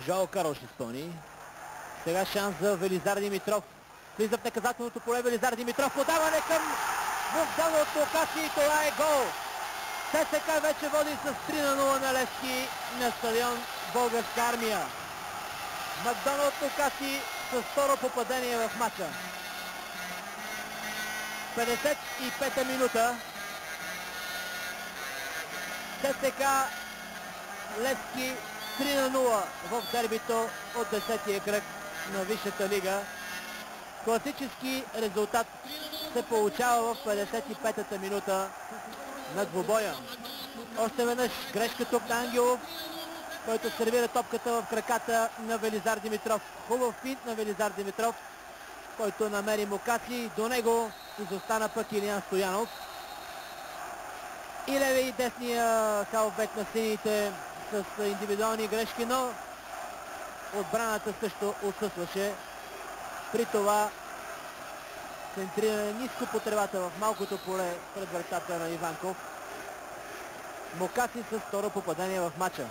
Жоал Карлош изпълни. Сега шанс за Велизар Димитров. Влиза в наказателното поле Велизар Димитров. Подаване към Богдан от Лукаси и това е гол. ЦСКА вече води с 3-0 на Левски на стадион Българска армия. Макдоналд Лукаси с второ попадение в матча. 55-та минута. ЦСКА Левски 3-0 в дербито от 10-тия кръг на Висшата лига. Класически резултат се получава в 55-та минута на двубоя. Още веднъж грешка тук на Ангелов, който сервира топката в краката на Велизар Димитров. Хубав финт на Велизар Димитров, който намери Мукаси. До него изостана пък Илиян Стоянов. И леви и десния халфбек на сините с индивидуални грешки, но отбраната също отсъстваше. При това центриране ниско по тревата в малкото поле пред вратата на Иванков. Мукаси с второ попадение в матча.